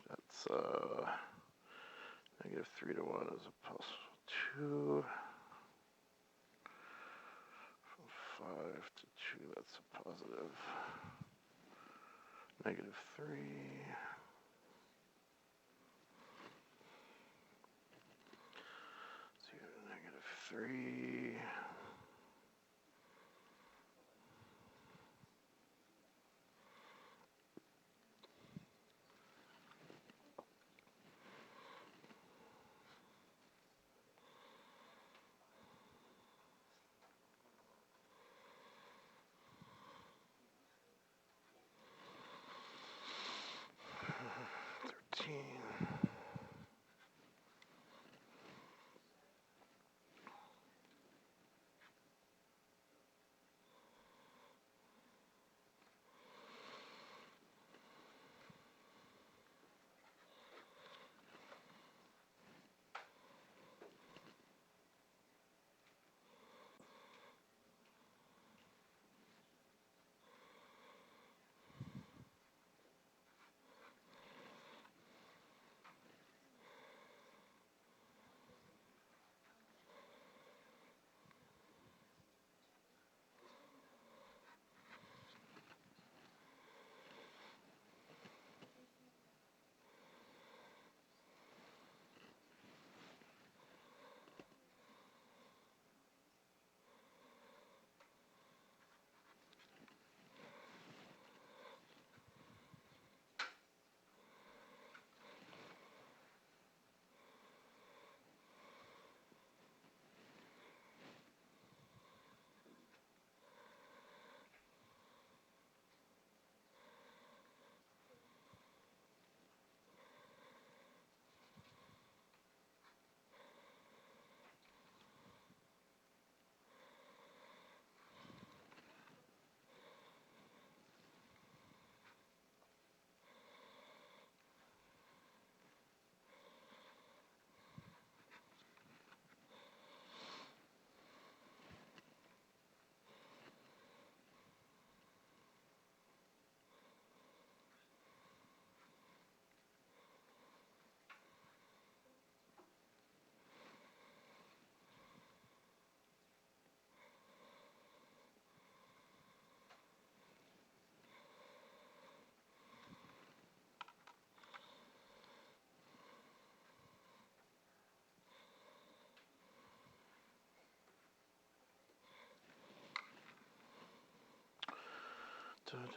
That's negative 3 to 1 is a plus 2. From 5 to 2, that's a positive negative 3. So negative 3.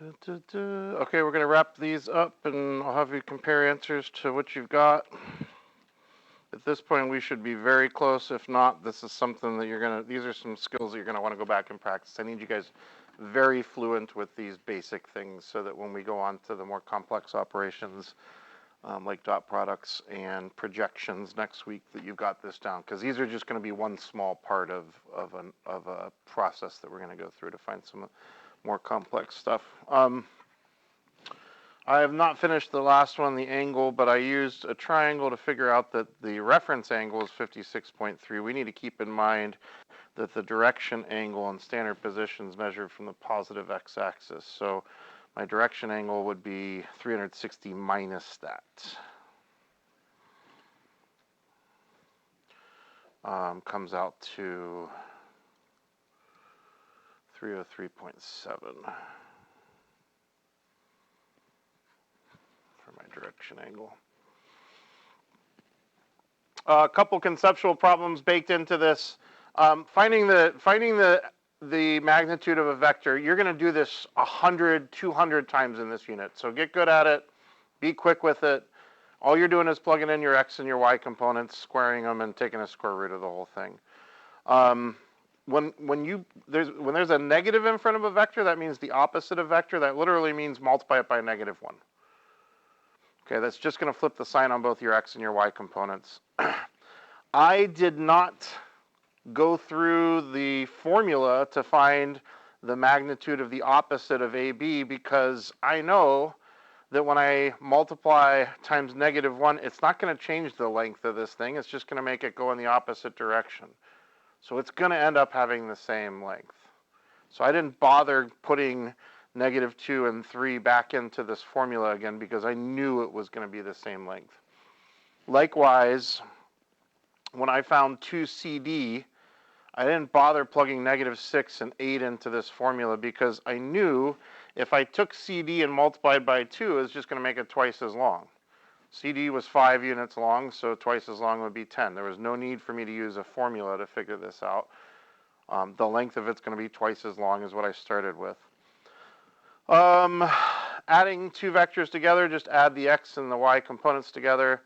Okay, we're going to wrap these up, and I'll have you compare answers to what you've got. At this point, we should be very close. If not, this is something that these are some skills that you're going to want to go back and practice. I need you guys very fluent with these basic things so that when we go on to the more complex operations, like dot products and projections next week, that you've got this down. Because these are just going to be one small part of a process that we're going to go through to find some more complex stuff. I have not finished the last one, the angle, but I used a triangle to figure out that the reference angle is 56.3. We need to keep in mind that the direction angle and standard positions measured from the positive x-axis. So my direction angle would be 360 minus that. Comes out to 303.7 for my direction angle. A couple conceptual problems baked into this. Finding the magnitude of a vector, you're going to do this 100, 200 times in this unit. So get good at it. Be quick with it. All you're doing is plugging in your x and your y components, squaring them, and taking a square root of the whole thing. When there's a negative in front of a vector, that means the opposite of vector. That literally means multiply it by -1. Okay, that's just going to flip the sign on both your x and your y components. I did not go through the formula to find the magnitude of the opposite of AB because I know that when I multiply times -1, it's not going to change the length of this thing. It's just going to make it go in the opposite direction. So it's going to end up having the same length. So I didn't bother putting -2 and 3 back into this formula again because I knew it was going to be the same length. Likewise, when I found 2CD, I didn't bother plugging -6 and 8 into this formula because I knew if I took CD and multiplied by 2, it's just going to make it twice as long. CD was 5 units long, so twice as long would be 10. There was no need for me to use a formula to figure this out. The length of it's going to be twice as long as what I started with. Adding two vectors together, just add the x and the y components together.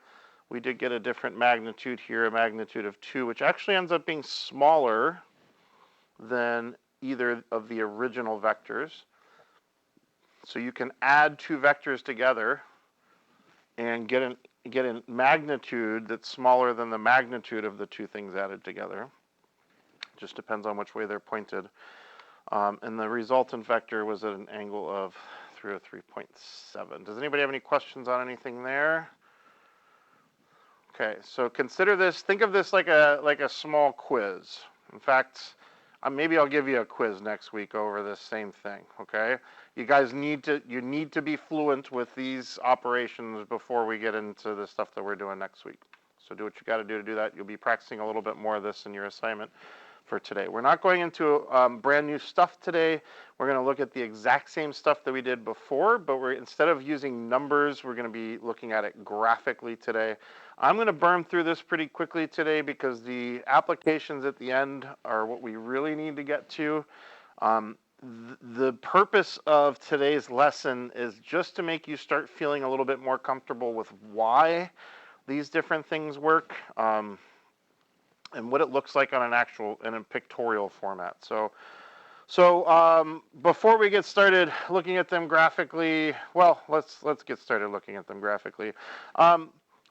We did get a different magnitude here, a magnitude of 2, which actually ends up being smaller than either of the original vectors. So you can add two vectors together and get a magnitude that's smaller than the magnitude of the two things added together. Just depends on which way they're pointed. And the resultant vector was at an angle of 303.7. Does anybody have any questions on anything there? Okay, so consider this, think of this like a small quiz. In fact, maybe I'll give you a quiz next week over this same thing, okay? You guys need to be fluent with these operations before we get into the stuff that we're doing next week. So do what you got to do that. You'll be practicing a little bit more of this in your assignment for today. We're not going into brand new stuff today. We're going to look at the exact same stuff that we did before, but instead of using numbers, we're going to be looking at it graphically today. I'm going to burn through this pretty quickly today because the applications at the end are what we really need to get to. The purpose of today's lesson is just to make you start feeling a little bit more comfortable with why these different things work. And what it looks like on in a pictorial format. So before we get started looking at them graphically, well, let's get started looking at them graphically.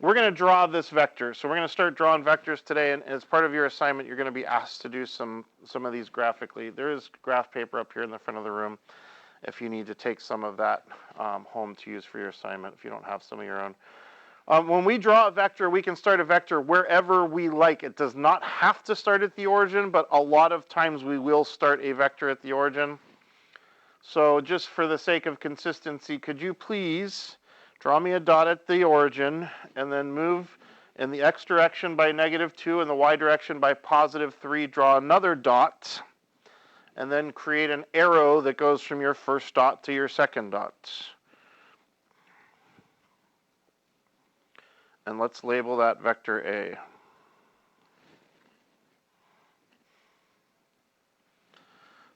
We're going to draw this vector. So we're going to start drawing vectors today, and as part of your assignment, you're going to be asked to do some of these graphically. There is graph paper up here in the front of the room if you need to take some of that home to use for your assignment if you don't have some of your own. When we draw a vector, we can start a vector wherever we like. It does not have to start at the origin, but a lot of times we will start a vector at the origin. So just for the sake of consistency, could you please draw me a dot at the origin and then move in the x direction by -2 and the y direction by +3, draw another dot, and then create an arrow that goes from your first dot to your second dot. And let's label that vector A.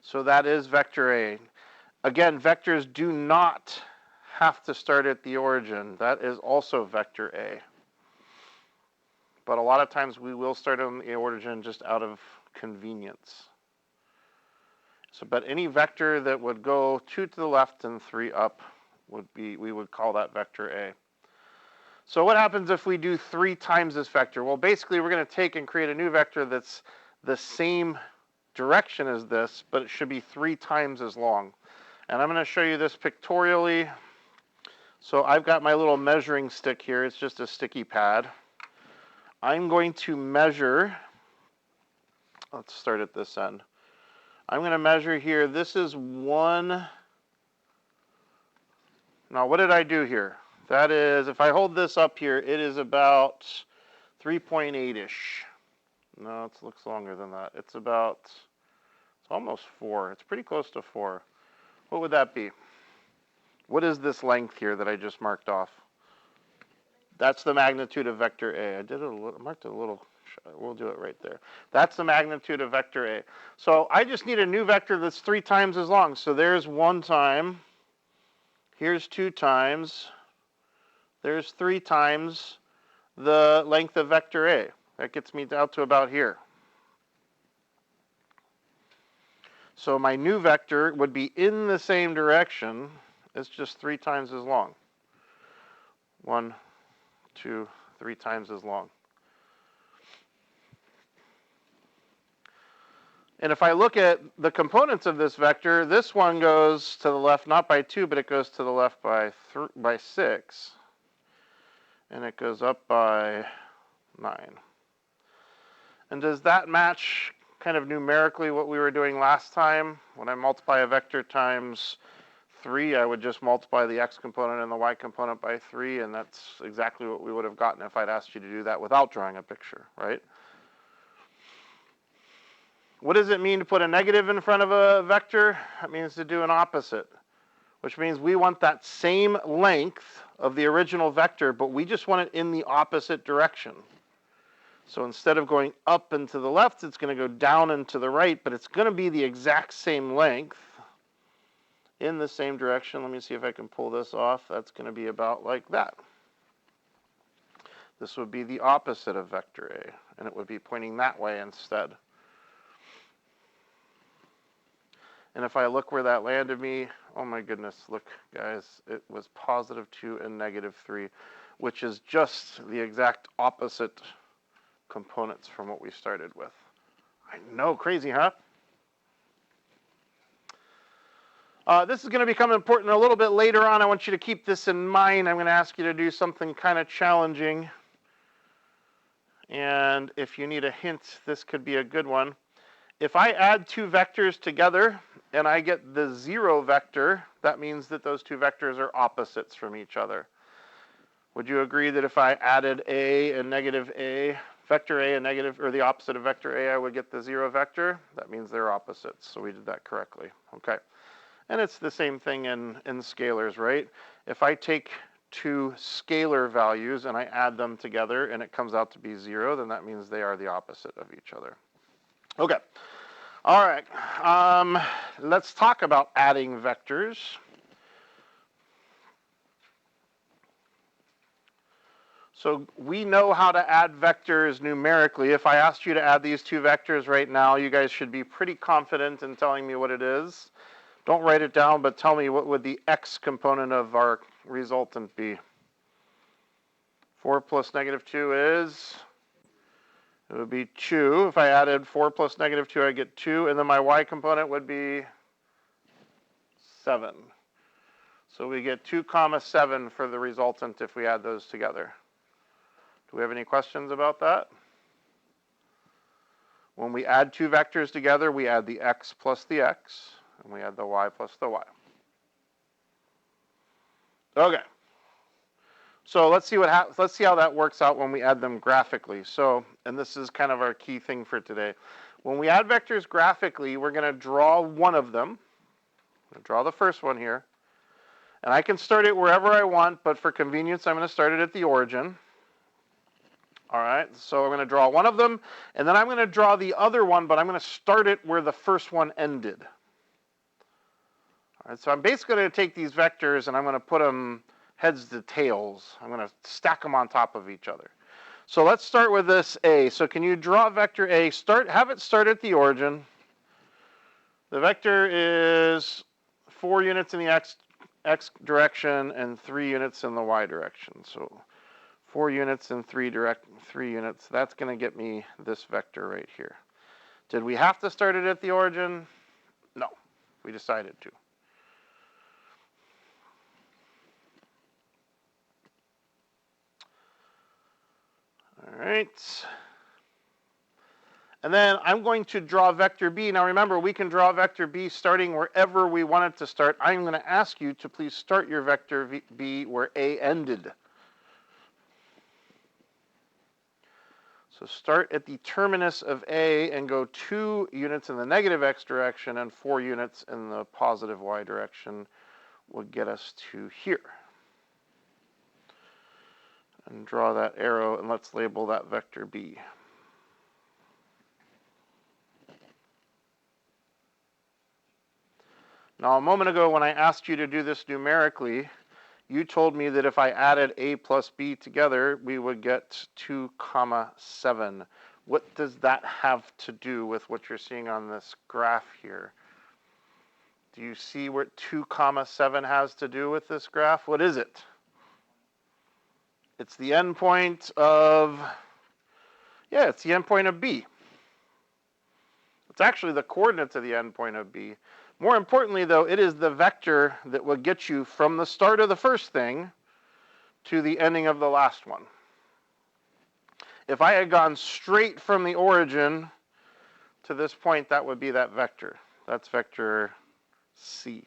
So that is vector A. Again, vectors do not have to start at the origin. That is also vector A. But a lot of times we will start on the origin just out of convenience. So, but any vector that would go 2 to the left and 3 up we would call that vector A. So what happens if we do 3 times this vector? Well, basically we're going to take and create a new vector that's the same direction as this, but it should be 3 times as long. And I'm going to show you this pictorially. So I've got my little measuring stick here. It's just a sticky pad. I'm going to measure, let's start at this end. I'm going to measure here, this is 1, now what did I do here? That is, if I hold this up here, it is about 3.8-ish. No, it looks longer than that. It's almost 4. It's pretty close to 4. What would that be? What is this length here that I just marked off? That's the magnitude of vector A. I marked it a little, we'll do it right there. That's the magnitude of vector A. So I just need a new vector that's 3 times as long. So there's 1 time. Here's 2 times. There's 3 times the length of vector A. That gets me out to about here. So my new vector would be in the same direction. It's just 3 times as long. 1, 2, 3 times as long. And if I look at the components of this vector, this one goes to the left not by 2, but it goes to the left by 6. And it goes up by 9. And does that match kind of numerically what we were doing last time? When I multiply a vector times 3, I would just multiply the x component and the y component by 3, and that's exactly what we would have gotten if I'd asked you to do that without drawing a picture, right? What does it mean to put a negative in front of a vector? It means to do an opposite, which means we want that same length of the original vector, but we just want it in the opposite direction. So instead of going up and to the left, it's going to go down and to the right, but it's going to be the exact same length in the same direction. Let me see if I can pull this off. That's going to be about like that. This would be the opposite of vector A, and it would be pointing that way instead. And if I look where that landed me, oh my goodness, look, guys, it was positive 2 and negative 3, which is just the exact opposite components from what we started with. I know, crazy, huh? This is going to become important a little bit later on. I want you to keep this in mind. I'm going to ask you to do something kind of challenging. And if you need a hint, this could be a good one. If I add two vectors together and I get the 0 vector, that means that those two vectors are opposites from each other. Would you agree that if I added A and negative A, vector A and negative, or the opposite of vector A, I would get the 0 vector? That means they're opposites, so we did that correctly. Okay. And it's the same thing in scalars, right? If I take two scalar values and I add them together and it comes out to be 0, then that means they are the opposite of each other. Okay. All right. Let's talk about adding vectors. So we know how to add vectors numerically. If I asked you to add these two vectors right now, you guys should be pretty confident in telling me what it is. Don't write it down, but tell me what would the x component of our resultant be. 4 plus negative 2 is, it would be 2. If I added 4 plus negative 2, I get 2, and then my y component would be 7. So we get 2 comma 7 for the resultant if we add those together. Do we have any questions about that? When we add two vectors together, we add the x plus the x, and we add the y plus the y. Okay. So let's see how that works out when we add them graphically. So, and this is kind of our key thing for today. When we add vectors graphically, we're going to draw one of them. I'm going to draw the first one here. And I can start it wherever I want, but for convenience, I'm going to start it at the origin. All right, so I'm going to draw one of them, and then I'm going to draw the other one, but I'm going to start it where the first one ended. All right, so I'm basically going to take these vectors and I'm going to put them heads to tails. I'm going to stack them on top of each other. So let's start with this A. So can you draw vector A? Have it start at the origin. The vector is 4 units in the x direction and 3 units in the y direction. So 4 units and 3 units. That's going to get me this vector right here. Did we have to start it at the origin? No, we decided to. All right. And then I'm going to draw vector B. Now remember, we can draw vector B starting wherever we want it to start. I'm going to ask you to please start your vector B where A ended. So start at the terminus of A and go 2 units in the negative x direction and 4 units in the positive y direction would get us to here. And draw that arrow, and let's label that vector B. Now, a moment ago when I asked you to do this numerically, you told me that if I added A plus B together, we would get 2 comma 7. What does that have to do with what you're seeing on this graph here? Do you see what 2 comma 7 has to do with this graph? What is it? It's the endpoint of, it's the endpoint of B. It's actually the coordinates of the endpoint of B. More importantly, though, it is the vector that will get you from the start of the first thing to the ending of the last one. If I had gone straight from the origin to this point, that would be that vector. That's vector C.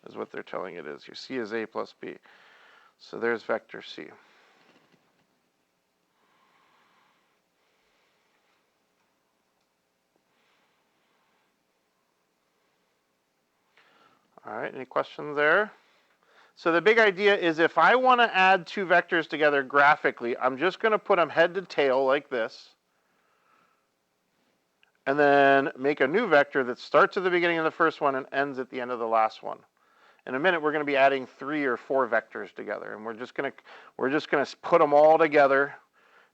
is what they're telling it is. Your C is A plus B. So there's vector C. All right, any questions there? So the big idea is if I want to add two vectors together graphically, I'm just going to put them head to tail like this, and then make a new vector that starts at the beginning of the first one and ends at the end of the last one. In a minute, we're going to be adding 3 or 4 vectors together, and we're just going to put them all together.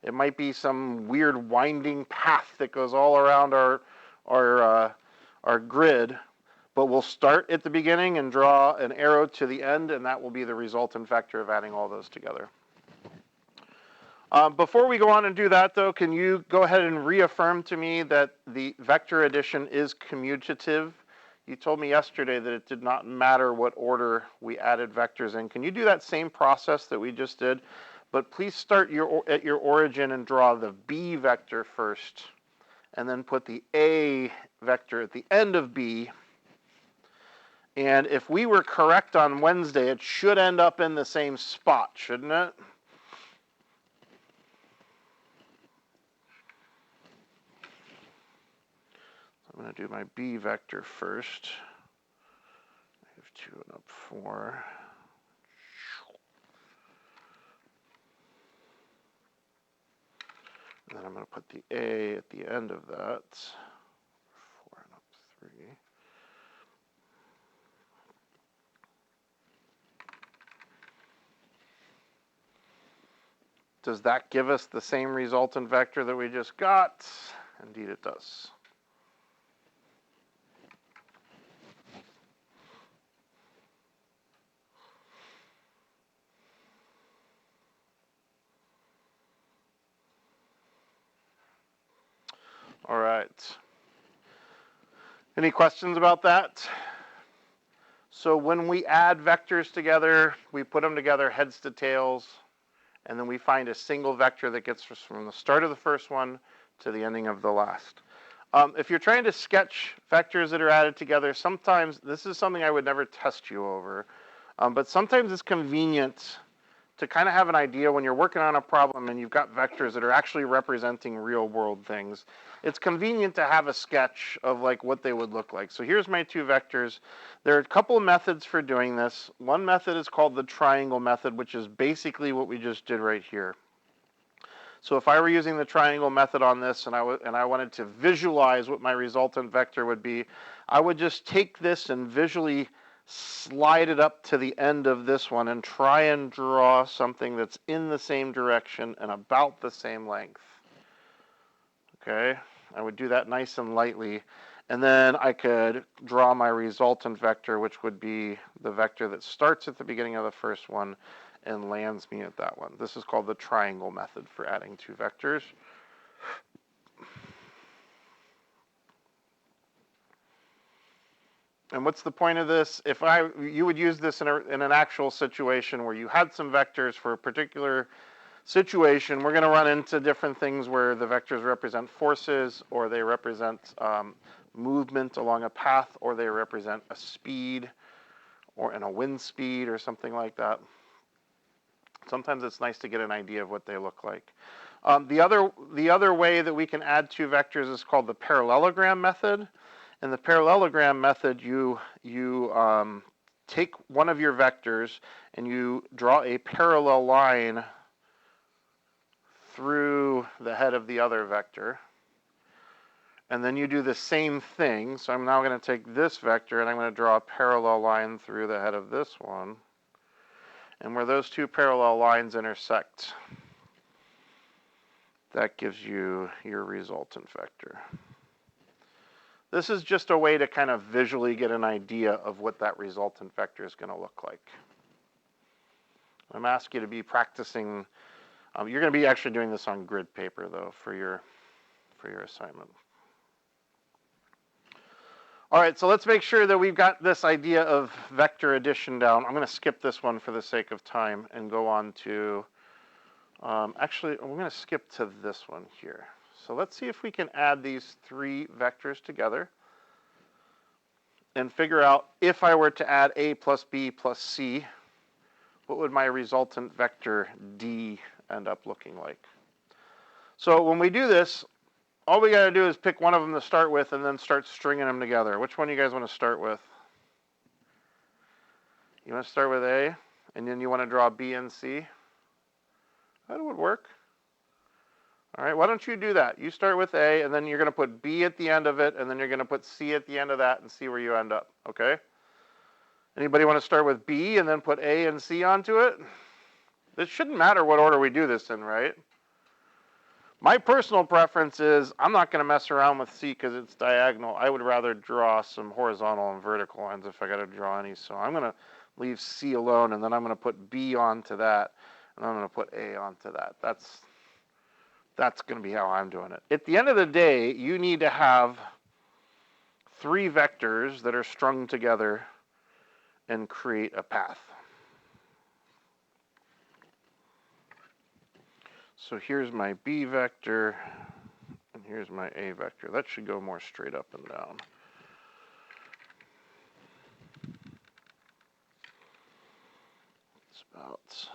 It might be some weird winding path that goes all around our grid, but we'll start at the beginning and draw an arrow to the end, and that will be the resultant vector of adding all those together. Before we go on and do that, though, can you go ahead and reaffirm to me that the vector addition is commutative? You told me yesterday that it did not matter what order we added vectors in. Can you do that same process that we just did? But please start at your origin and draw the B vector first, and then put the A vector at the end of B. And if we were correct on Wednesday, it should end up in the same spot, shouldn't it? I'm going to do my B vector first. -2 and up 4. And then I'm going to put the A at the end of that. 4 and up 3. Does that give us the same resultant vector that we just got? Indeed it does. All right. Any questions about that? So when we add vectors together, we put them together heads to tails, and then we find a single vector that gets us from the start of the first one to the ending of the last. If you're trying to sketch vectors that are added together, sometimes, this is something I would never test you over, but sometimes it's convenient to kind of have an idea when you're working on a problem and you've got vectors that are actually representing real world things. It's convenient to have a sketch of like what they would look like. So here's my 2 vectors. There are a couple of methods for doing this. One method is called the triangle method, which is basically what we just did right here. So if I were using the triangle method on this and I wanted to visualize what my resultant vector would be, I would just take this and visually slide it up to the end of this one and try and draw something that's in the same direction and about the same length. Okay, I would do that nice and lightly, and then I could draw my resultant vector, which would be the vector that starts at the beginning of the first one and lands me at that one. This is called the triangle method for adding 2 vectors. And what's the point of this? If you would use this in an actual situation where you had some vectors for a particular situation, we're going to run into different things where the vectors represent forces, or they represent movement along a path, or they represent a speed, or in a wind speed, or something like that. Sometimes it's nice to get an idea of what they look like. The other way that we can add 2 vectors is called the parallelogram method. In the parallelogram method, you take one of your vectors and you draw a parallel line through the head of the other vector. And then you do the same thing. So I'm now going to take this vector and I'm going to draw a parallel line through the head of this one. And where those 2 parallel lines intersect, that gives you your resultant vector. This is just a way to kind of visually get an idea of what that resultant vector is going to look like. I'm asking you to be practicing. You're going to be actually doing this on grid paper, though, for your assignment. All right, so let's make sure that we've got this idea of vector addition down. I'm going to skip this one for the sake of time and go on to, actually, I'm going to skip to this one here. So let's see if we can add these 3 vectors together. and figure out if I were to add A plus B plus C, what would my resultant vector D end up looking like? So when we do this, all we got to do is pick one of them to start with and then start stringing them together. Which one do you guys want to start with? You want to start with A, and then you want to draw B and C? That would work. All right, why don't you do that? You start with A, and then you're going to put B at the end of it, and then you're going to put C at the end of that and see where you end up, okay? Anybody want to start with B and then put A and C onto it? It shouldn't matter what order we do this in, right? My personal preference is I'm not going to mess around with C because it's diagonal. I would rather draw some horizontal and vertical lines if I got to draw any. So I'm going to leave C alone, and then I'm going to put B onto that, and I'm going to put A onto that. That's going to be how I'm doing it. At the end of the day, you need to have 3 vectors that are strung together and create a path. So here's my B vector, and here's my A vector. That should go more straight up and down. It's about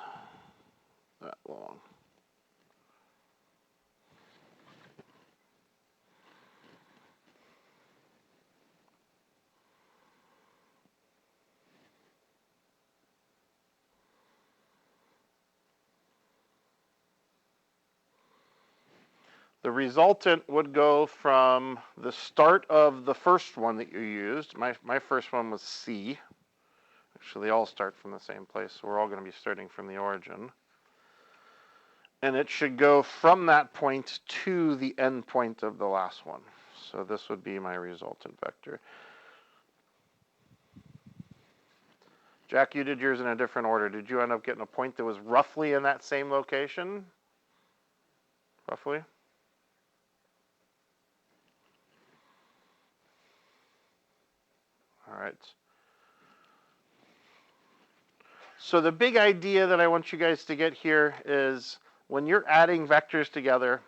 that long. The resultant would go from the start of the first one that you used. My first one was C. Actually, they all start from the same place, so we're all going to be starting from the origin. And it should go from that point to the end point of the last one. So this would be my resultant vector. Jack, you did yours in a different order. Did you end up getting a point that was roughly in that same location? Roughly? All right. So the big idea that I want you guys to get here is when you're adding vectors together,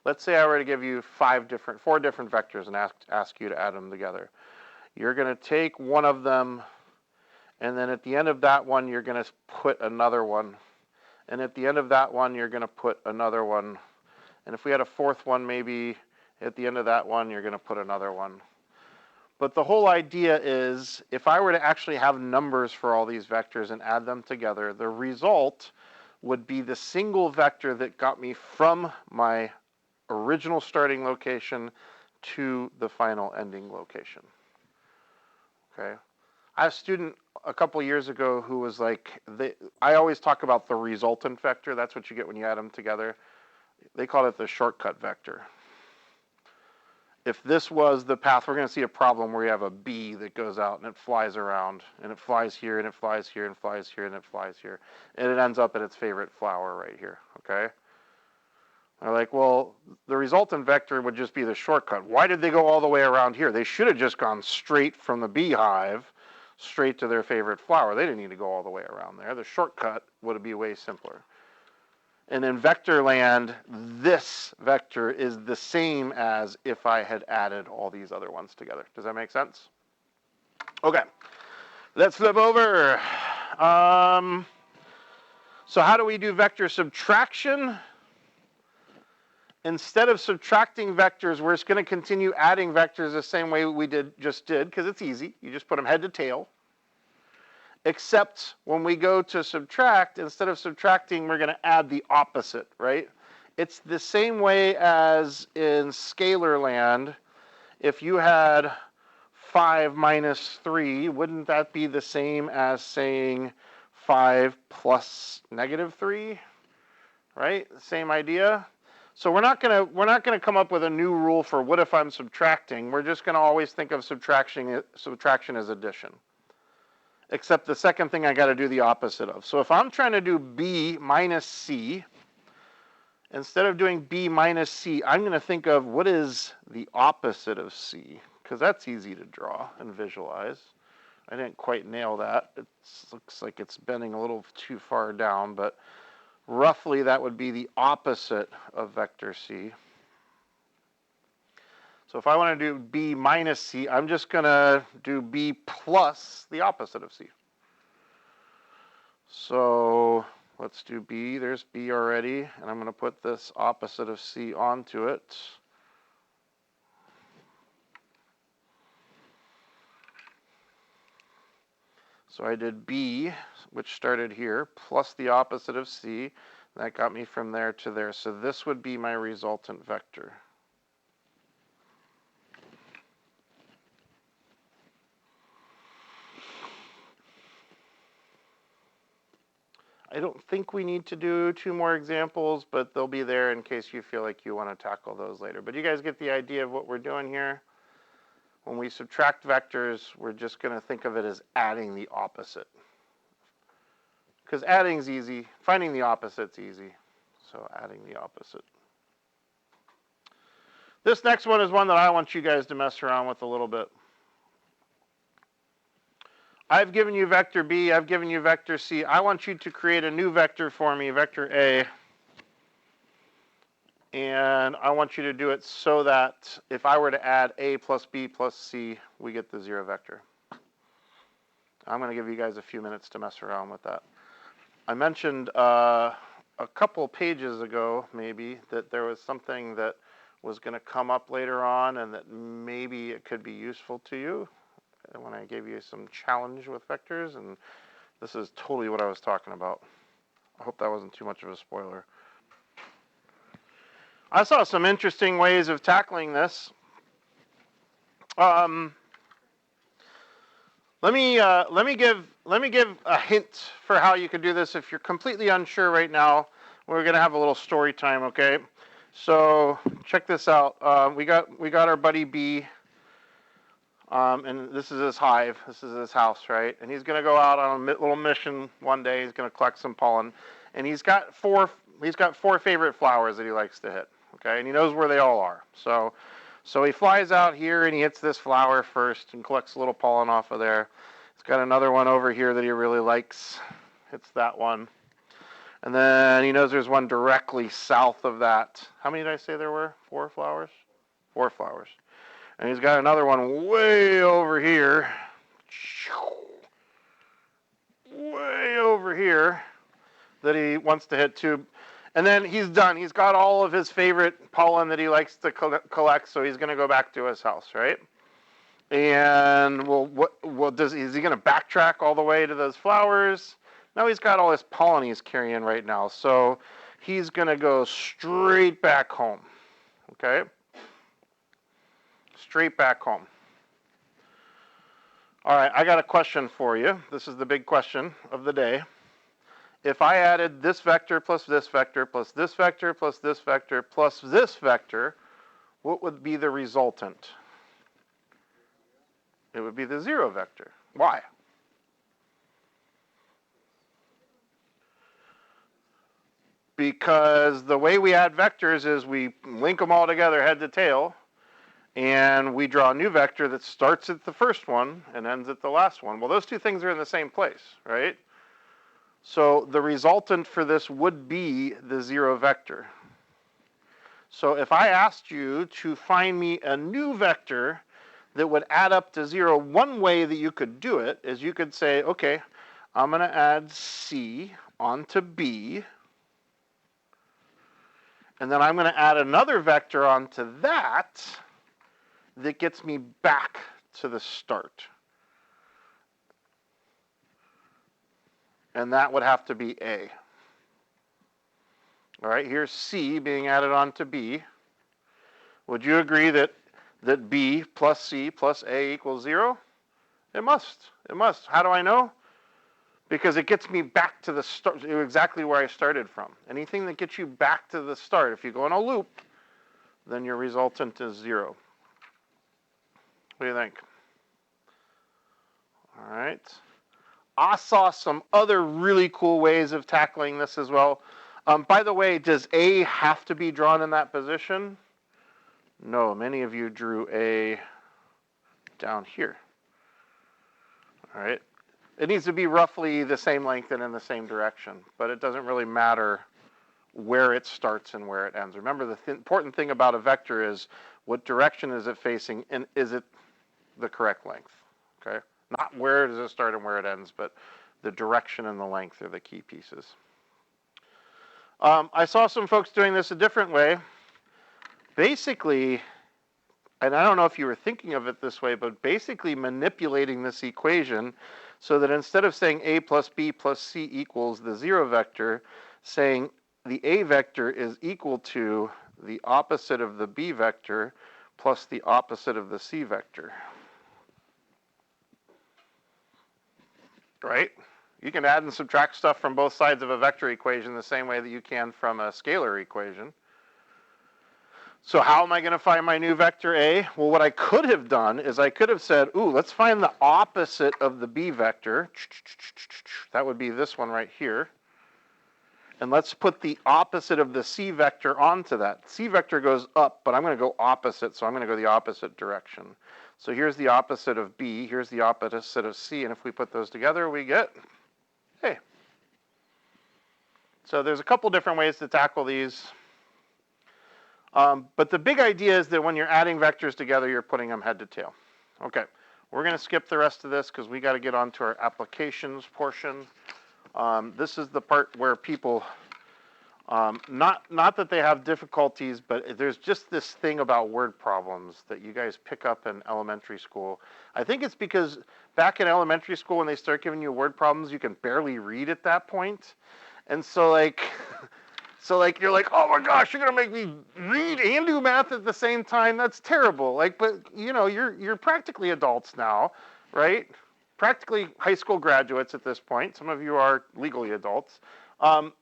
let's say I were to give you 4 different vectors and ask you to add them together. You're going to take one of them, and then at the end of that one, you're going to put another one. And at the end of that one, you're going to put another one. And if we had a 4th one, maybe at the end of that one, you're going to put another one. But the whole idea is, if I were to actually have numbers for all these vectors and add them together, the result would be the single vector that got me from my original starting location to the final ending location. Okay? I had a student a couple years ago who was like, I always talk about the resultant vector. That's what you get when you add them together. They called it the shortcut vector. If this was the path, we're going to see a problem where you have a bee that goes out and it flies around, and it flies here, and it flies here, and flies here, and it flies here, and it ends up at its favorite flower right here, okay? They're like, well, the resultant vector would just be the shortcut. Why did they go all the way around here? They should have just gone straight from the beehive straight to their favorite flower. They didn't need to go all the way around there. The shortcut would be way simpler. And in vector land, this vector is the same as if I had added all these other ones together. Does that make sense? Okay, let's flip over. So how do we do vector subtraction? Instead of subtracting vectors, we're just going to continue adding vectors the same way we just did, because it's easy. You just put them head to tail. Except when we go to subtract, instead of subtracting, we're going to add the opposite, right? It's the same way as in scalar land. If you had 5 minus 3, wouldn't that be the same as saying 5 plus negative 3? Right? Same idea. So we're not gonna come up with a new rule for what if I'm subtracting. We're just going to always think of subtraction as addition. Except the second thing I got to do the opposite of. So if I'm trying to do B minus C, instead of doing B minus C, I'm going to think of what is the opposite of C, because that's easy to draw and visualize. I didn't quite nail that. It looks like it's bending a little too far down, but roughly that would be the opposite of vector C. So if I want to do B minus C, I'm just going to do B plus the opposite of C. So let's do B. There's B already. And I'm going to put this opposite of C onto it. So I did B, which started here, plus the opposite of C. That got me from there to there. So this would be my resultant vector. I don't think we need to do 2 more examples, but they'll be there in case you feel like you want to tackle those later. But you guys get the idea of what we're doing here? When we subtract vectors, we're just going to think of it as adding the opposite. Because adding's easy, finding the opposite's easy. So adding the opposite. This next one is one that I want you guys to mess around with a little bit. I've given you vector B, I've given you vector C. I want you to create a new vector for me, vector A. And I want you to do it so that if I were to add A plus B plus C, we get the 0 vector. I'm going to give you guys a few minutes to mess around with that. I mentioned a couple pages ago, maybe, that there was something that was going to come up later on and that maybe it could be useful to you. When I gave you some challenge with vectors, and this is totally what I was talking about. I hope that wasn't too much of a spoiler. I saw some interesting ways of tackling this. Let me give a hint for how you could do this. If you're completely unsure right now, we're gonna have a little story time, okay? So check this out. We got our buddy B. And this is his hive. This is his house, right? And he's going to go out on a little mission one day. He's going to collect some pollen, and he's got four favorite flowers that he likes to hit. Okay, and he knows where they all are. So he flies out here and he hits this flower first and collects a little pollen off of there. He's got another one over here that he really likes. Hits that one, and then he knows there's one directly south of that. How many did I say there were? 4 flowers. 4 flowers. And he's got another one way over here. Way over here that he wants to hit too. And then he's done. He's got all of his favorite pollen that he likes to collect, so he's going to go back to his house, right? And is he going to backtrack all the way to those flowers? No, he's got all his pollen he's carrying right now. So he's going to go straight back home, okay? Straight back home. All right, I got a question for you. This is the big question of the day. If I added this vector plus this vector plus this vector plus this vector plus this vector, what would be the resultant? It would be the 0 vector. Why? Because the way we add vectors is we link them all together head to tail, and we draw a new vector that starts at the first one and ends at the last one. Well, those 2 things are in the same place, right? So the resultant for this would be the 0 vector. So if I asked you to find me a new vector that would add up to 0, one way that you could do it is you could say, okay, I'm going to add C onto B, and then I'm going to add another vector onto that gets me back to the start. And that would have to be A. All right, here's C being added onto B. Would you agree that B plus C plus A equals 0? It must. It must. How do I know? Because it gets me back to the start, exactly where I started from. Anything that gets you back to the start, if you go in a loop, then your resultant is 0. What do you think? All right. I saw some other really cool ways of tackling this as well. By the way, does A have to be drawn in that position? No, many of you drew A down here. All right. It needs to be roughly the same length and in the same direction, but it doesn't really matter where it starts and where it ends. Remember, the important thing about a vector is What direction is it facing, and is it the correct length? Okay, not where does it start and where it ends, but the direction and the length are the key pieces. I saw some folks doing this a different way. Basically, and I don't know if you were thinking of it this way, but basically manipulating this equation so that instead of saying a plus b plus c equals the 0 vector, saying the a vector is equal to the opposite of the b vector plus the opposite of the c vector. Right? You can add and subtract stuff from both sides of a vector equation the same way that you can from a scalar equation. So how am I going to find my new vector A? Well, what I could have done is I could have said, ooh, let's find the opposite of the B vector. That would be this one right here. And let's put the opposite of the C vector onto that. C vector goes up, but I'm going to go opposite, so I'm going to go the opposite direction. So here's the opposite of B, here's the opposite of C, and if we put those together, we get A. So there's a couple different ways to tackle these. But the big idea is that when you're adding vectors together, you're putting them head to tail. Okay, we're going to skip the rest of this because we got to get on to our applications portion. This is the part where people, not that they have difficulties, but there's just this thing about word problems that you guys pick up in elementary school. I think it's because back in elementary school when they start giving you word problems, you can barely read at that point. And so like... So like you're like, oh my gosh, you're gonna make me read and do math at the same time. That's terrible. Like, but you know, you're practically adults now, right? Practically high school graduates at this point. Some of you are legally adults.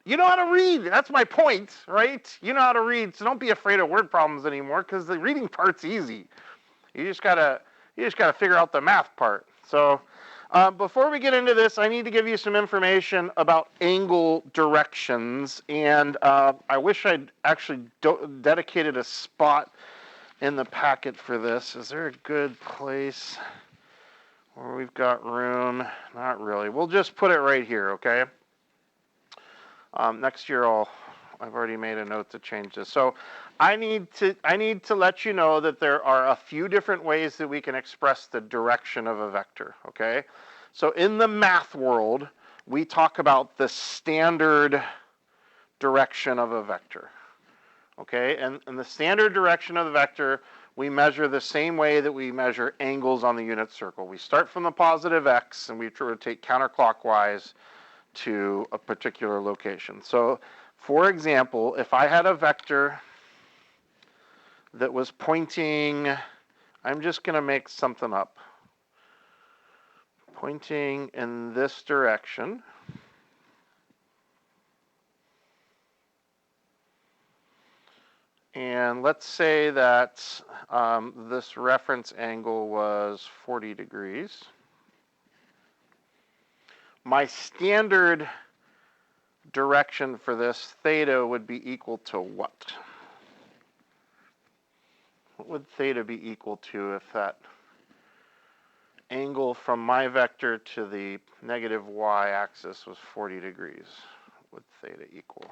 You know how to read. That's my point, right? You know how to read, so don't be afraid of word problems anymore because the reading part's easy. You just gotta figure out the math part. So. Before we get into this, I need to give you some information about angle directions, and I wish I'd actually dedicated a spot in the packet for this. Is there a good place where we've got room? Not really. We'll just put it right here, okay? Next year I've already made a note to change this. So I need to let you know that there are a few different ways that we can express the direction of a vector, okay? So in the math world, we talk about the standard direction of a vector, okay? And the standard direction of the vector, we measure the same way that we measure angles on the unit circle. We start from the positive x, and we rotate counterclockwise to a particular location. So, for example, if I had a vector that was pointing, I'm just going to make something up, pointing in this direction. And let's say that this reference angle was 40 degrees. My standard direction for this theta would be equal to what? What would theta be equal to if that angle from my vector to the negative y-axis was 40 degrees? What would theta equal?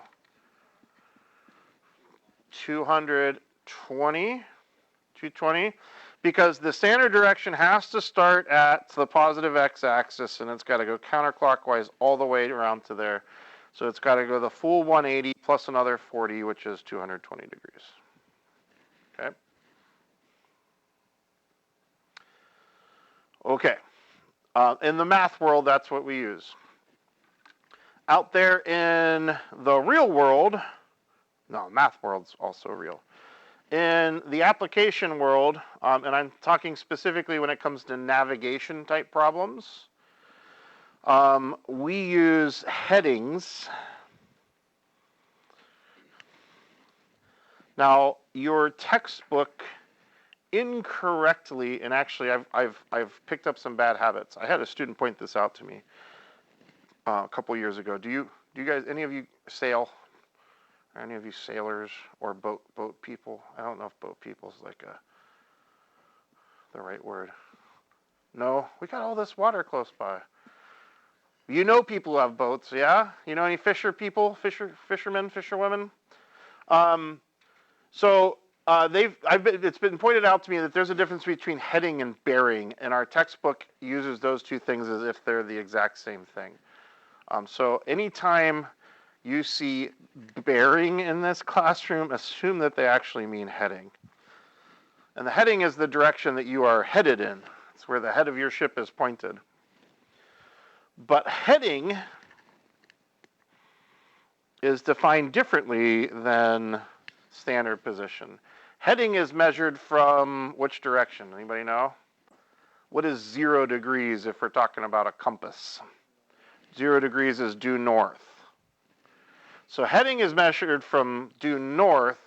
220, because the standard direction has to start at the positive x-axis, and it's got to go counterclockwise all the way around to there. So it's got to go the full 180 plus another 40, which is 220 degrees. Okay? Okay. In the math world, that's what we use. Out there in the real world, no, math world's also real. In the application world, and I'm talking specifically when it comes to navigation type problems, we use headings. Now, your textbook incorrectly, and actually I've picked up some bad habits. I had a student point this out to me a couple years ago. Do you guys, any of you sail? Are any of you sailors or boat people? I don't know if boat people is like the right word. No, we got all this water close by. You know people who have boats, yeah? You know any fisher people, fishermen, fisherwomen? So It's been pointed out to me that there's a difference between heading and bearing, and our textbook uses those two things as if they're the exact same thing. So anytime you see bearing in this classroom, assume that they actually mean heading. And the heading is the direction that you are headed in. It's where the head of your ship is pointed. But heading is defined differently than standard position. Heading is measured from which direction? Anybody know? What is 0 degrees if we're talking about a compass? 0 degrees is due north. So heading is measured from due north,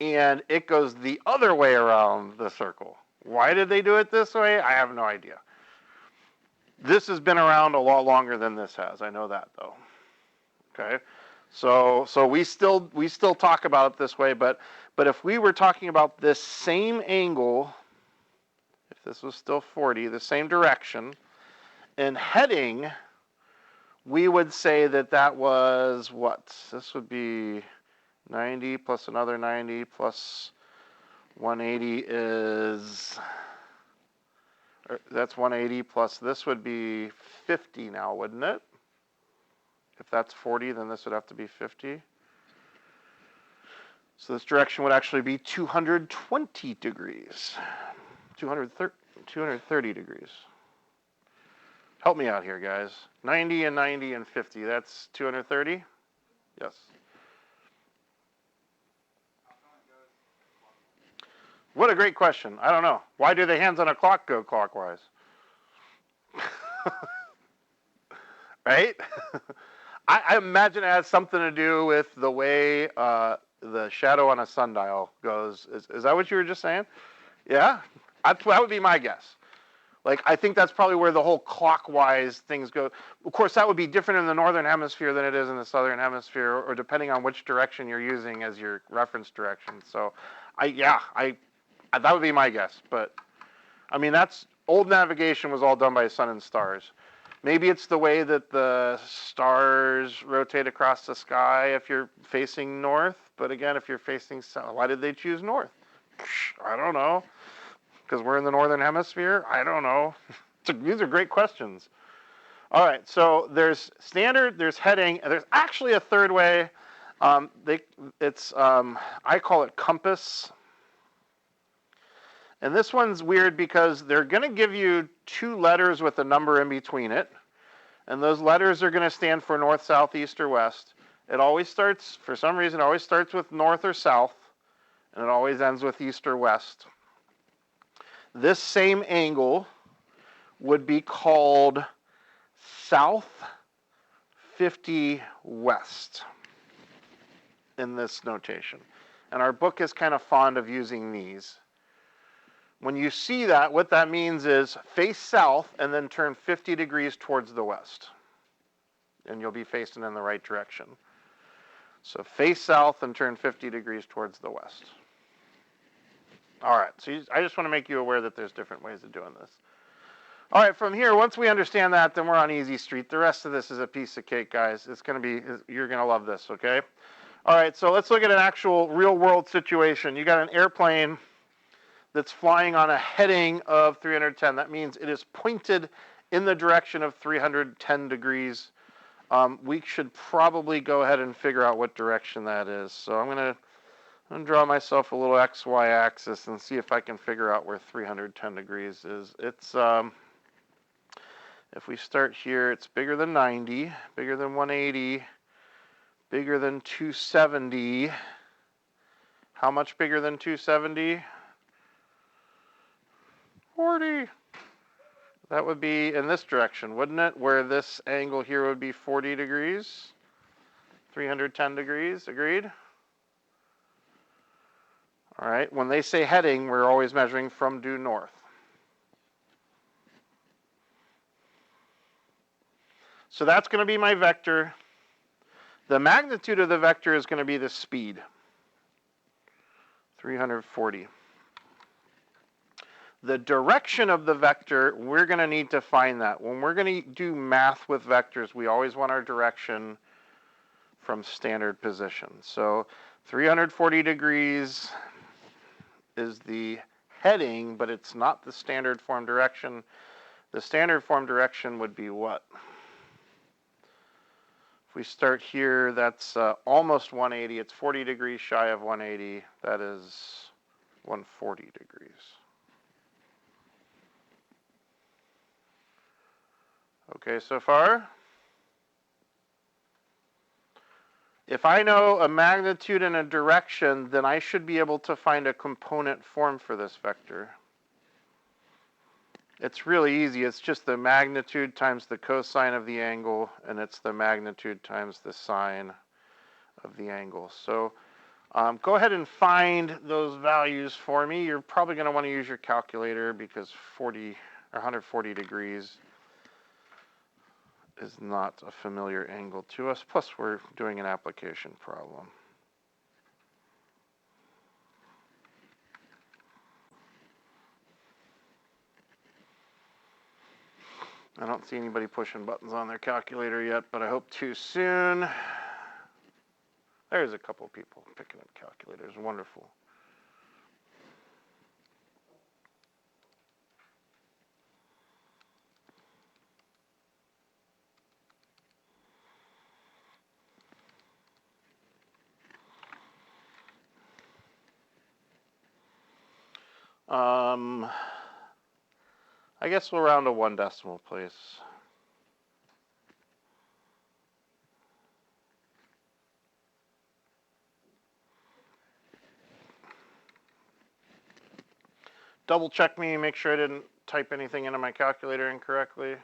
and it goes the other way around the circle. Why did they do it this way? I have no idea. This has been around a lot longer than this has. I know that, though. Okay, so we still talk about it this way, but if we were talking about this same angle, if this was still 40, the same direction, and heading, we would say that was what? This would be 90 plus another 90 plus 180 is, that's 180 plus this would be 50 now, wouldn't it? If that's 40, then this would have to be 50. So this direction would actually be 220 degrees, 230 degrees. Help me out here, guys. 90 and 90 and 50, that's 230? Yes. What a great question. I don't know. Why do the hands on a clock go clockwise? Right? I imagine it has something to do with the way the shadow on a sundial goes. Is that what you were just saying? Yeah? That would be my guess. Like, I think that's probably where the whole clockwise things go. Of course, that would be different in the northern hemisphere than it is in the southern hemisphere, or depending on which direction you're using as your reference direction. So, that would be my guess. But, I mean, old navigation was all done by sun and stars. Maybe it's the way that the stars rotate across the sky if you're facing north. But again, if you're facing south, why did they choose north? I don't know. Because we're in the northern hemisphere? I don't know. These are great questions. All right, so there's standard, there's heading, and there's actually a third way. I call it compass. And this one's weird because they're going to give you 2 letters with a number in between it. And those letters are going to stand for north, south, east, or west. It always starts, for some reason, it always starts with north or south. And it always ends with east or west. This same angle would be called south 50 west in this notation. And our book is kind of fond of using these. When you see that, what that means is face south and then turn 50 degrees towards the west. And you'll be facing in the right direction. So face south and turn 50 degrees towards the west. All right, so I just want to make you aware that there's different ways of doing this. All right, from here, once we understand that, then we're on easy street. The rest of this is a piece of cake, guys. You're going to love this, okay? All right, so let's look at an actual real-world situation. You got an airplane that's flying on a heading of 310. That means it is pointed in the direction of 310 degrees. We should probably go ahead and figure out what direction that is. So I'm going to draw myself a little XY axis and see if I can figure out where 310 degrees is. It's, if we start here, it's bigger than 90, bigger than 180, bigger than 270. How much bigger than 270? 40. That would be in this direction, wouldn't it? Where this angle here would be 40 degrees, 310 degrees, agreed? All right, when they say heading, we're always measuring from due north. So that's going to be my vector. The magnitude of the vector is going to be the speed, 340. The direction of the vector, we're going to need to find that. When we're going to do math with vectors, we always want our direction from standard position. So 340 degrees is the heading, but it's not the standard form direction. The standard form direction would be what? If we start here, that's almost 180. It's 40 degrees shy of 180. That is 140 degrees. Okay, so far? If I know a magnitude and a direction, then I should be able to find a component form for this vector. It's really easy. It's just the magnitude times the cosine of the angle, and it's the magnitude times the sine of the angle. So go ahead and find those values for me. You're probably going to want to use your calculator because 40 or 140 degrees is not a familiar angle to us. Plus, we're doing an application problem. I don't see anybody pushing buttons on their calculator yet, but I hope to soon. There's a couple people picking up calculators. Wonderful. I guess we'll round to 1 decimal place. Double check me, make sure I didn't type anything into my calculator incorrectly.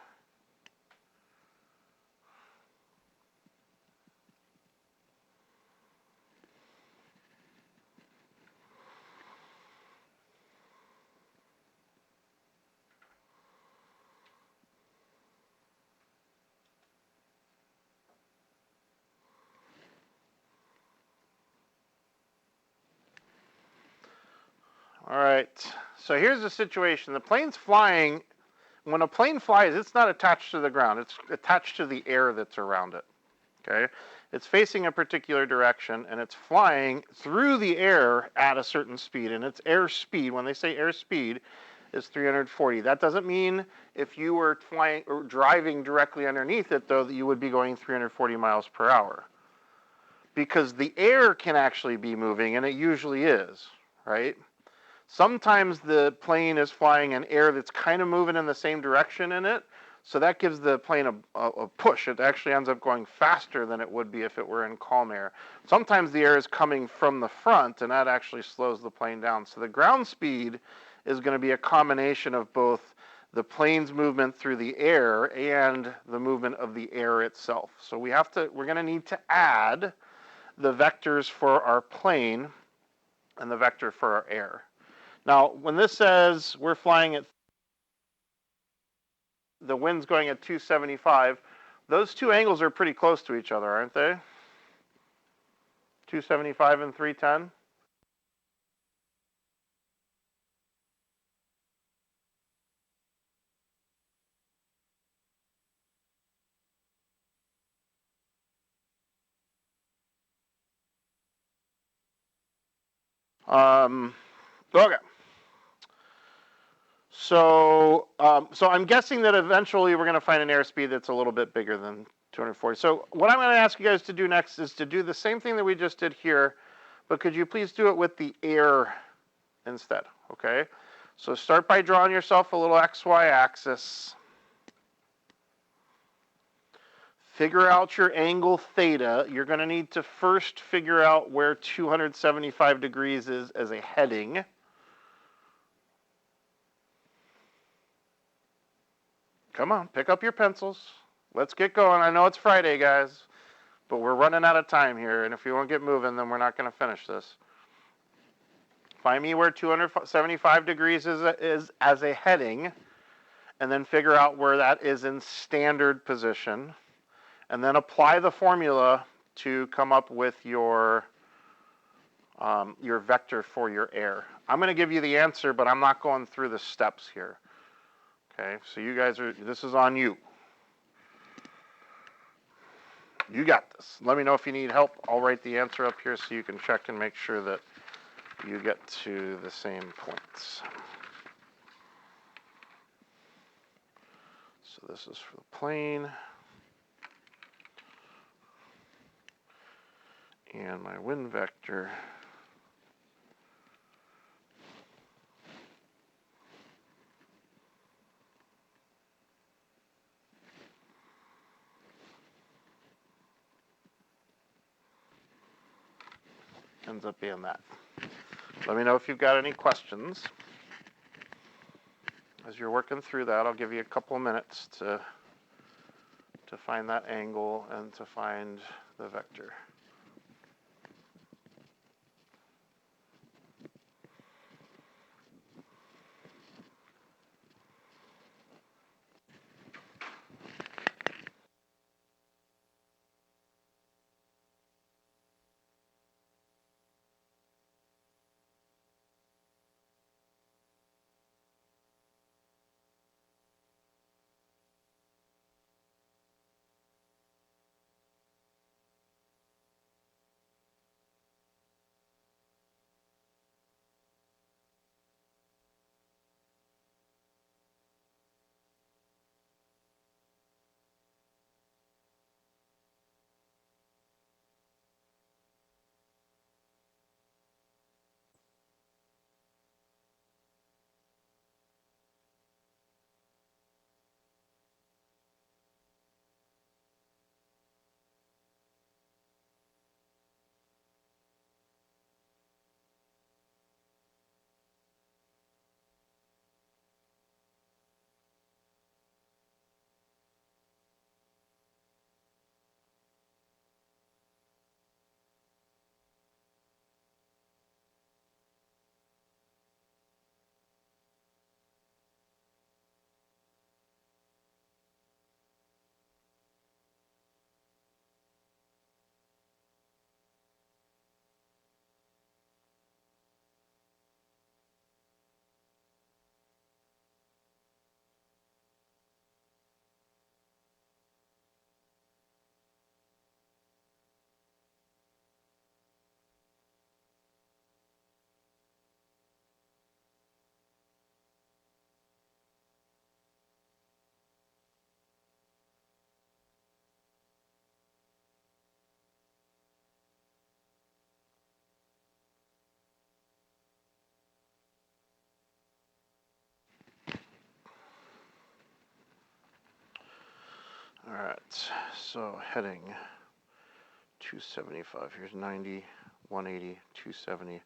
All right, so here's the situation. The plane's flying. When a plane flies, it's not attached to the ground. It's attached to the air that's around it, okay? It's facing a particular direction, and it's flying through the air at a certain speed, and its air speed, when they say air speed, is 340. That doesn't mean if you were flying or driving directly underneath it, though, that you would be going 340 miles per hour. Because the air can actually be moving, and it usually is, right? Sometimes the plane is flying in air that's kind of moving in the same direction in it, so that gives the plane a push. It actually ends up going faster than it would be if it were in calm air. Sometimes the air is coming from the front, and that actually slows the plane down. So the ground speed is going to be a combination of both the plane's movement through the air and the movement of the air itself. So we're going to need to add the vectors for our plane and the vector for our air. Now, when this says we're flying at, the wind's going at 275, those two angles are pretty close to each other, aren't they? 275 and 310? Okay. So I'm guessing that eventually we're going to find an airspeed that's a little bit bigger than 240. So what I'm going to ask you guys to do next is to do the same thing that we just did here, but could you please do it with the air instead, okay? So start by drawing yourself a little XY axis. Figure out your angle theta. You're going to need to first figure out where 275 degrees is as a heading. Come on, pick up your pencils. Let's get going. I know it's Friday, guys, but we're running out of time here, and if you won't get moving, then we're not going to finish this. Find me where 275 degrees is as a heading, and then figure out where that is in standard position, and then apply the formula to come up with your vector for your air. I'm going to give you the answer, but I'm not going through the steps here. Okay, so you guys this is on you. You got this. Let me know if you need help. I'll write the answer up here so you can check and make sure that you get to the same points. So this is for the plane. And my wind vector ends up being that. Let me know if you've got any questions. As you're working through that, I'll give you a couple of minutes to find that angle and to find the vector. All right, so heading 275, here's 90, 180, 270,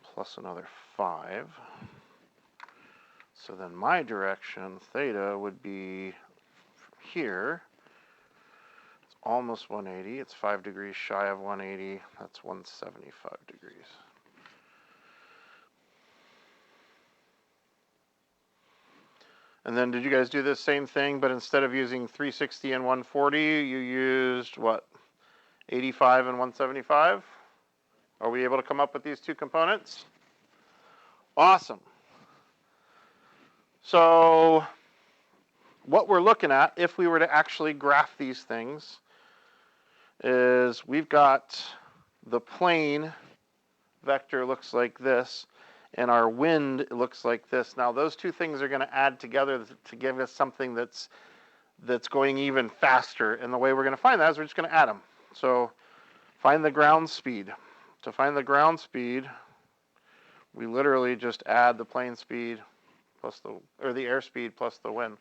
plus another 5. So then my direction, theta, would be here. It's almost 180. It's 5 degrees shy of 180. That's 175 degrees. And then did you guys do this same thing, but instead of using 360 and 140, you used what? 85 and 175? Are we able to come up with these two components? Awesome. So what we're looking at, if we were to actually graph these things, is we've got the plane vector looks like this, and our wind looks like this. Now those two things are going to add together to give us something that's going even faster. And the way we're going to find that is we're just going to add them. So find the ground speed. To find the ground speed, we literally just add the plane speed plus the air speed plus the wind.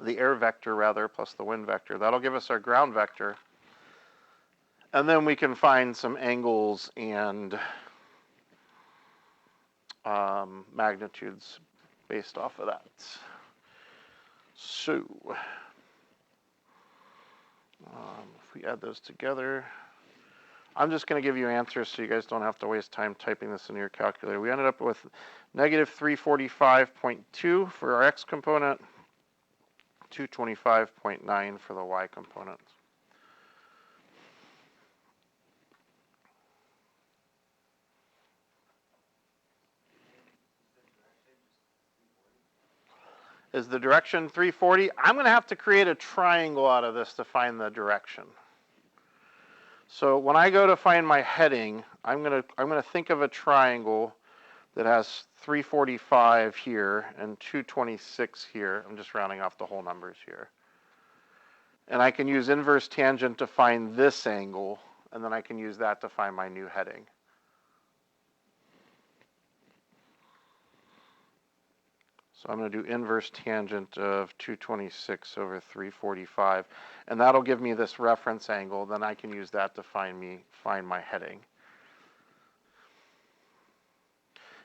The air vector rather plus the wind vector. That'll give us our ground vector. And then we can find some angles and magnitudes based off of that. So if we add those together, I'm just going to give you answers so you guys don't have to waste time typing this in your calculator. We ended up with negative 345.2 for our x component, 225.9 for the y component. Is the direction 340? I'm going to have to create a triangle out of this to find the direction. So when I go to find my heading, I'm gonna think of a triangle that has 345 here and 226 here. I'm just rounding off the whole numbers here. And I can use inverse tangent to find this angle, and then I can use that to find my new heading. So I'm going to do inverse tangent of 226 over 345, and that'll give me this reference angle. Then I can use that to find my heading.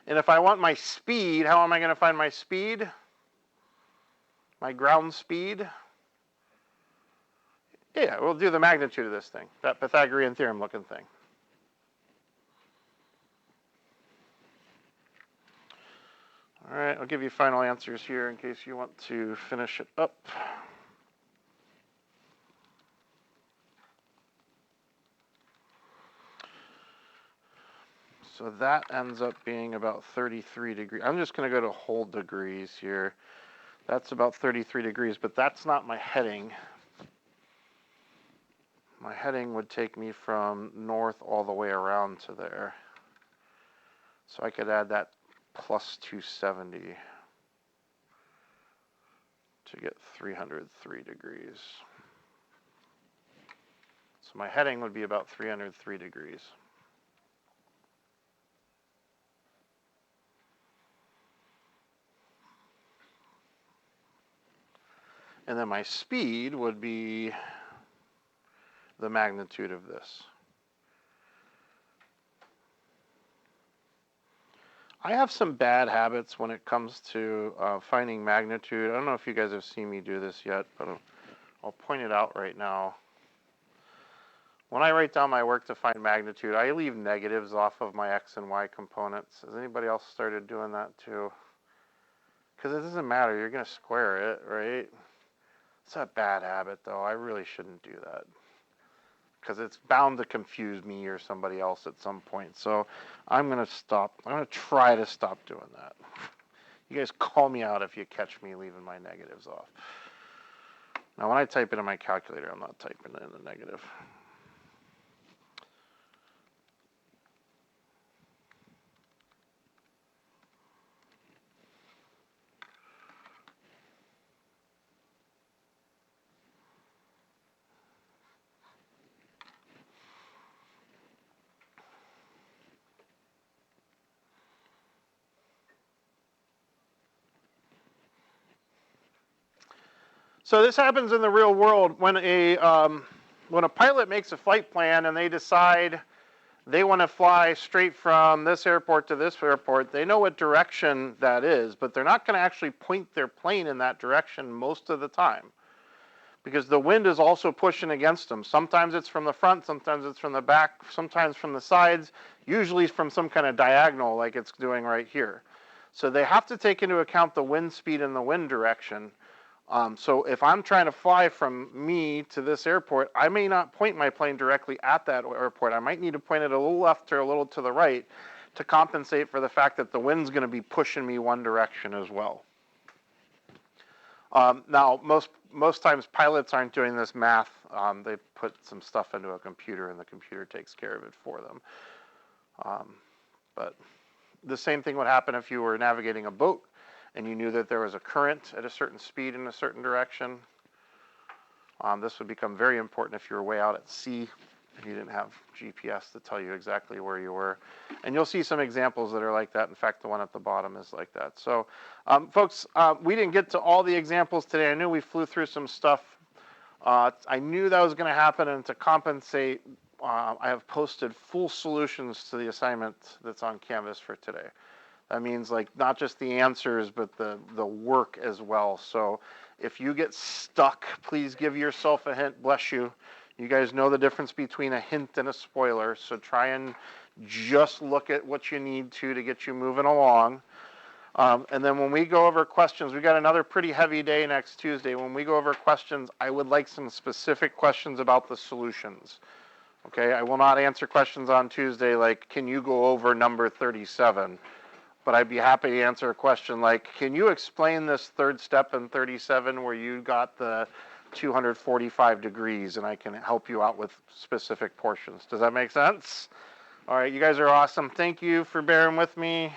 And if I want my speed, how am I going to find my speed? My ground speed? Yeah, we'll do the magnitude of this thing, that Pythagorean theorem looking thing. All right, I'll give you final answers here in case you want to finish it up. So that ends up being about 33 degrees. I'm just going to go to whole degrees here. That's about 33 degrees, but that's not my heading. My heading would take me from north all the way around to there. So I could add that plus 270 to get 303 degrees. So my heading would be about 303 degrees. And then my speed would be the magnitude of this. I have some bad habits when it comes to finding magnitude. I don't know if you guys have seen me do this yet, but I'll point it out right now. When I write down my work to find magnitude, I leave negatives off of my x and y components. Has anybody else started doing that too? Because it doesn't matter, you're going to square it, right? It's a bad habit though. I really shouldn't do that, because it's bound to confuse me or somebody else at some point. So I'm going to stop. I'm going to try to stop doing that. You guys call me out if you catch me leaving my negatives off. Now when I type it in my calculator, I'm not typing in the negative. So this happens in the real world when a pilot makes a flight plan and they decide they want to fly straight from this airport to this airport. They know what direction that is, but they're not going to actually point their plane in that direction most of the time, because the wind is also pushing against them. Sometimes it's from the front, sometimes it's from the back, sometimes from the sides, usually from some kind of diagonal like it's doing right here. So they have to take into account the wind speed and the wind direction. So if I'm trying to fly from me to this airport, I may not point my plane directly at that airport. I might need to point it a little left or a little to the right to compensate for the fact that the wind's going to be pushing me one direction as well. Now, most times pilots aren't doing this math. They put some stuff into a computer and the computer takes care of it for them. But the same thing would happen if you were navigating a boat and you knew that there was a current at a certain speed in a certain direction. This would become very important if you were way out at sea and you didn't have GPS to tell you exactly where you were. And you'll see some examples that are like that. In fact, the one at the bottom is like that. So, folks, we didn't get to all the examples today. I knew we flew through some stuff. I knew that was going to happen, and to compensate, I have posted full solutions to the assignment that's on Canvas for today. That means like not just the answers, but the work as well. So if you get stuck, please give yourself a hint. Bless you. You guys know the difference between a hint and a spoiler. So try and just look at what you need to get you moving along. And then when we go over questions, we got another pretty heavy day next Tuesday. When we go over questions, I would like some specific questions about the solutions. Okay, I will not answer questions on Tuesday like, can you go over number 37? But I'd be happy to answer a question like, can you explain this third step in 37 where you got the 245 degrees, and I can help you out with specific portions. Does that make sense? All right, you guys are awesome. Thank you for bearing with me.